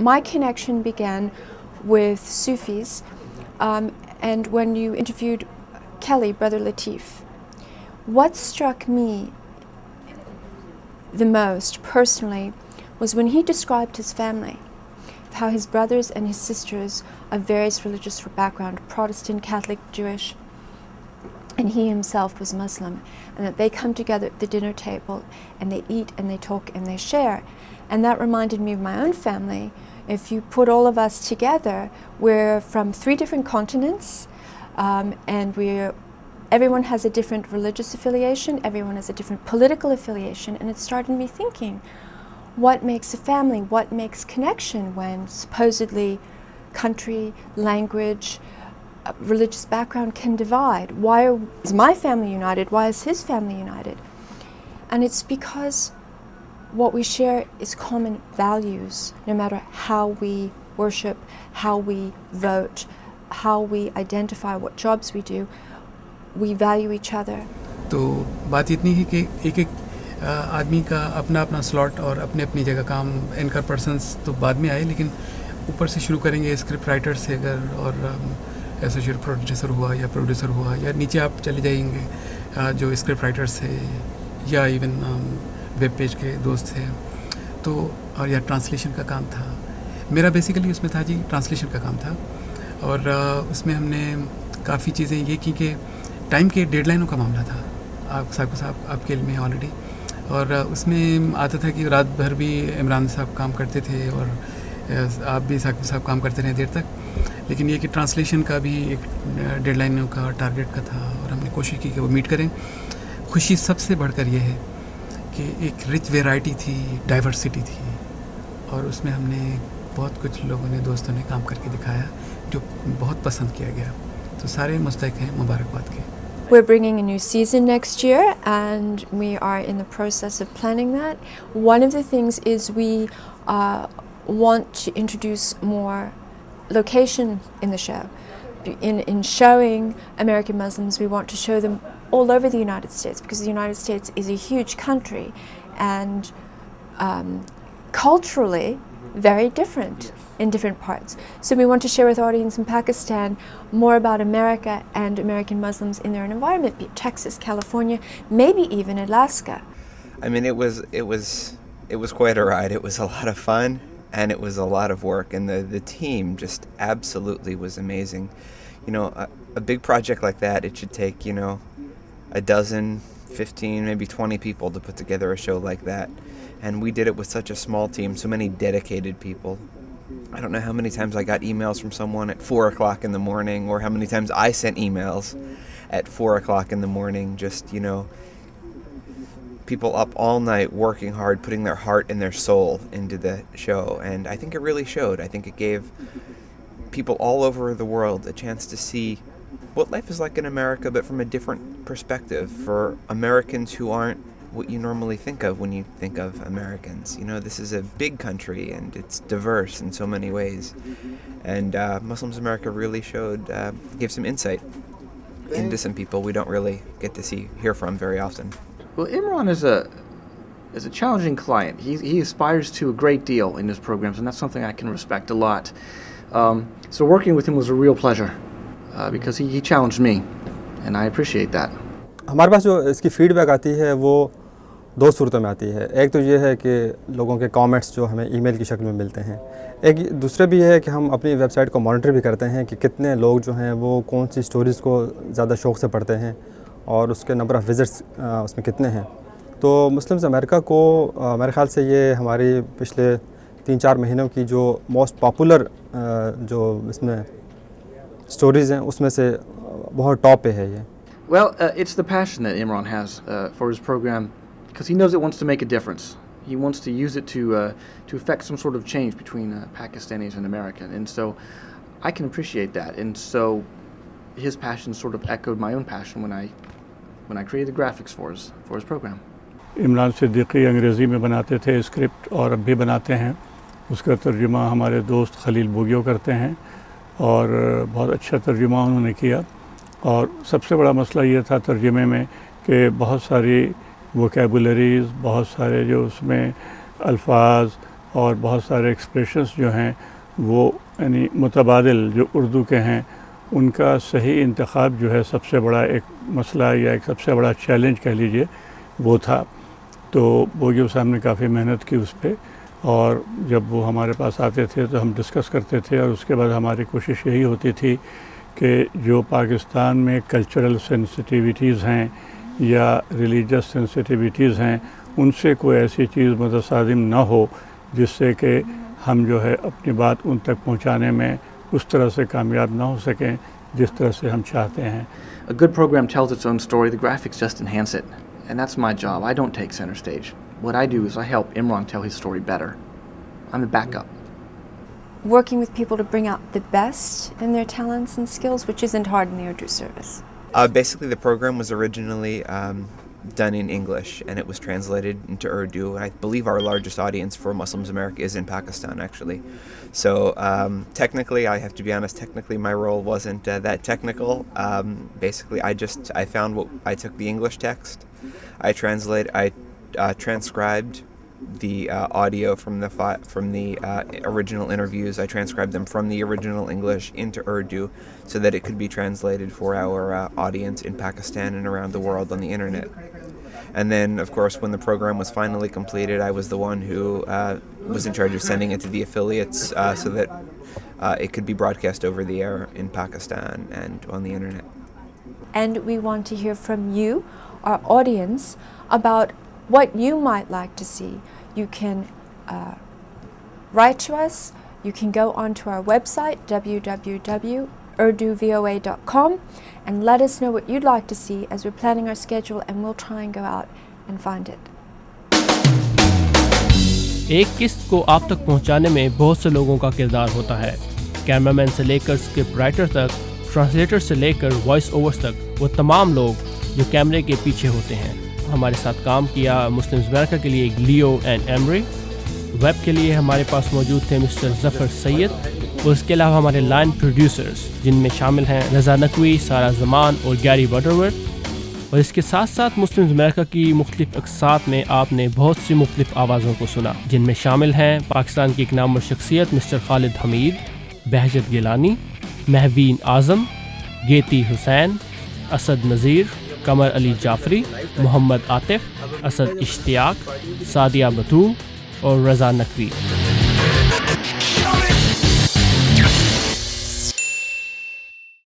my connection began with Sufis, and when you interviewed Kelly, Brother Latif. What struck me the most personally was when he described his family, how his brothers and his sisters of various religious background, Protestant, Catholic, Jewish, and he himself was Muslim, and that they come together at the dinner table and they eat and they talk and they share. And that reminded me of my own family. If you put all of us together, we're from 3 different continents, and everyone has a different religious affiliation, everyone has a different political affiliation, and it started me thinking, what makes a family, what makes connection when supposedly country, language, religious background can divide? Why is my family united? Why is his family united? And it's because what we share is common values, no matter how we worship, how we vote, how we identify what jobs we do, we value each other. तो बात इतनी है कि एक आदमी का अपना अपना स्लॉट और अपने अपनी जगह काम, एंकर पर्सन्स तो बाद में आए, लेकिन ऊपर से शुरू करेंगे स्क्रिप्ट राइटर से अगर, और एसोसिएट प्रोड्यूसर हुआ या प्रोड्यूसर हुआ, या नीचे आप चले जाएंगे जो स्क्रिप्ट राइटर्स थे या इवन वेब पेज के दोस्त थे, तो और या ट्रांसलेशन का काम था। मेरा बेसिकली उसमें था जी, ट्रांसलेशन का काम था, और उसमें हमने काफ़ी चीज़ें ये की कि टाइम के डेडलाइनों का मामला था, साहब आपके लिए ऑलरेडी, और उसमें आता था कि रात भर भी इमरान साहब काम करते थे और आप भी साहब काम करते रहे देर तक, लेकिन ये कि ट्रांसलेशन का भी एक डेडलाइनों का टारगेट का था, और हमने कोशिश की कि वो मीट करें। खुशी सबसे बढ़कर ये है कि एक रिच वेराइटी थी, डाइवर्सिटी थी, और उसमें हमने बहुत कुछ लोगों ने, दोस्तों ने काम करके दिखाया जो बहुत पसंद किया गया, तो सारे मुस्तहिक हैं मुबारकबाद के। We're bringing a new season next year, and we are in the process of planning that. One of the things is we want to introduce more location in the show. In showing American Muslims, we want to show them all over the United States, because the United States is a huge country and culturally very different in different parts. So we want to share with audience in Pakistan more about America and American Muslims in their environment, be it Texas, California, maybe even Alaska. I mean, it was quite a ride. It was a lot of fun, and it was a lot of work, and the team just absolutely was amazing. You know, a big project like that, it should take, you know, a dozen, 15, maybe 20 people to put together a show like that. And we did it with such a small team, so many dedicated people. I don't know how many times I got emails from someone at 4 o'clock in the morning, or how many times I sent emails at 4 o'clock in the morning, just, you know, people up all night working hard, putting their heart and their soul into the show. And I think it really showed. I think it gave people all over the world a chance to see what life is like in America, but from a different perspective, for Americans who aren't what you normally think of when you think of Americans. You know, this is a big country and it's diverse in so many ways. And Muslims America really gave some insight into some people we don't really get to hear from very often. Well, Imran is a challenging client. He aspires to a great deal in his programs, and that's something I can respect a lot. So working with him was a real pleasure because he challenged me, and I appreciate that. हमारे पास जो इसकी feedback आती है वो 2 सूरतों में आती है। एक तो ये है कि लोगों के कमेंट्स जो हमें ईमेल की शक्ल में मिलते हैं, एक दूसरा भी है कि हम अपनी वेबसाइट को मॉनिटर भी करते हैं कि कितने लोग जो हैं वो कौन सी स्टोरीज़ को ज़्यादा शौक़ से पढ़ते हैं और उसके नंबर ऑफ़ विज़िट्स उसमें कितने हैं। तो मुस्लिम्स अमेरिका को मेरे ख़्याल से ये हमारी पिछले 3-4 महीनों की जो मोस्ट पॉपुलर जो इसमें स्टोरीज़ हैं उसमें से बहुत टॉप पे है ये। Well, it's the passion that Imran has for his program, because he knows it wants to make a difference. He wants to use it to affect some sort of change between Pakistanis and American, and so I can appreciate that. And so his passion sort of echoed my own passion when I created the graphics for his program. Imran Siddiqui अंग्रेज़ी में बनाते थे script और अब भी बनाते हैं। उसका तर्जुमा हमारे दोस्त खलील बुगियो करते हैं और बहुत अच्छा तर्जुमा उन्होंने किया। और सबसे बड़ा मसला ये था तर्जुमे में कि बहुत सारी वोकैबुलरीज़, बहुत सारे जो उसमें अल्फाज और बहुत सारे एक्सप्रेशंस जो हैं वो यानी मुतबादिल जो उर्दू के हैं उनका सही इंतखाब जो है सबसे बड़ा एक मसला या एक सबसे बड़ा चैलेंज कह लीजिए वो था। तो बोगियों साहब ने काफ़ी मेहनत की उस पर, और जब वो हमारे पास आते थे तो हम डिस्कस करते थे, और उसके बाद हमारी कोशिश यही होती थी कि जो पाकिस्तान में कल्चरल सेंसिटिविटीज़ हैं या रिलीजियस सेंसिटिविटीज़ हैं उनसे कोई ऐसी चीज़ मुतसादिम ना हो जिससे कि हम जो है अपनी बात उन तक पहुंचाने में उस तरह से कामयाब ना हो सकें जिस तरह से हम चाहते हैं। A good program tells its own story, the graphics just enhance it. And that's my job. I don't take center stage. What I do is I help Imran tell his story better. I'm the backup. Working with people to bring out the best in their talents and skills, which isn't hard in the Urdu service. Basically, the program was originally done in English, and it was translated into Urdu. And I believe our largest audience for Muslims America is in Pakistan, actually. So technically, I have to be honest, technically my role wasn't that technical. Basically, I found I took the English text, I transcribed the audio from the original interviews. I transcribed them from the original English into Urdu so that it could be translated for our audience in Pakistan and around the world on the internet. And then, of course, when the program was finally completed, I was the one who was in charge of sending it to the affiliates so that it could be broadcast over the air in Pakistan and on the internet. And we want to hear from you, our audience, about what you might like to see. You can write to us. You can go onto our website, www.urduvoa.com, and let us know what you'd like to see as we're planning our schedule, and we'll try and go out and find it. एक किस्त को आप तक पहुंचाने में बहुत से लोगों का किरदार होता है। कैमरामैन से लेकर स्क्रिप्ट राइटर तक, ट्रांसलेटर से लेकर वॉइस ओवर्स तक, वो तमाम लोग जो कैमरे के पीछे होते हैं। हमारे साथ काम किया मुस्लिम्स अमेरिका के लिए लियो एंड एमरी, वेब के लिए हमारे पास मौजूद थे मिस्टर जफ़र सैयद, और इसके अलावा हमारे लाइन प्रोड्यूसर्स जिनमें शामिल हैं रज़ा नकवी, सारा जमान और गैरी बटरवर्थ। और इसके साथ साथ मुस्लिम्स अमेरिका की मुख्तलिफ अक़सात में आपने बहुत सी मुख्तलिफ आवाज़ों को सुना, जिनमें शामिल हैं पाकिस्तान की एक नामवर शख्सियत मिस्टर खालिद हमीद, बहजत गिलानी, महवीन आज़म, गेती हुसैन, असद नज़ीर, कमर अली जाफरी, मोहम्मद आतिफ, असद इश्तियाक, सादिया बतूल और रज़ा नकवी।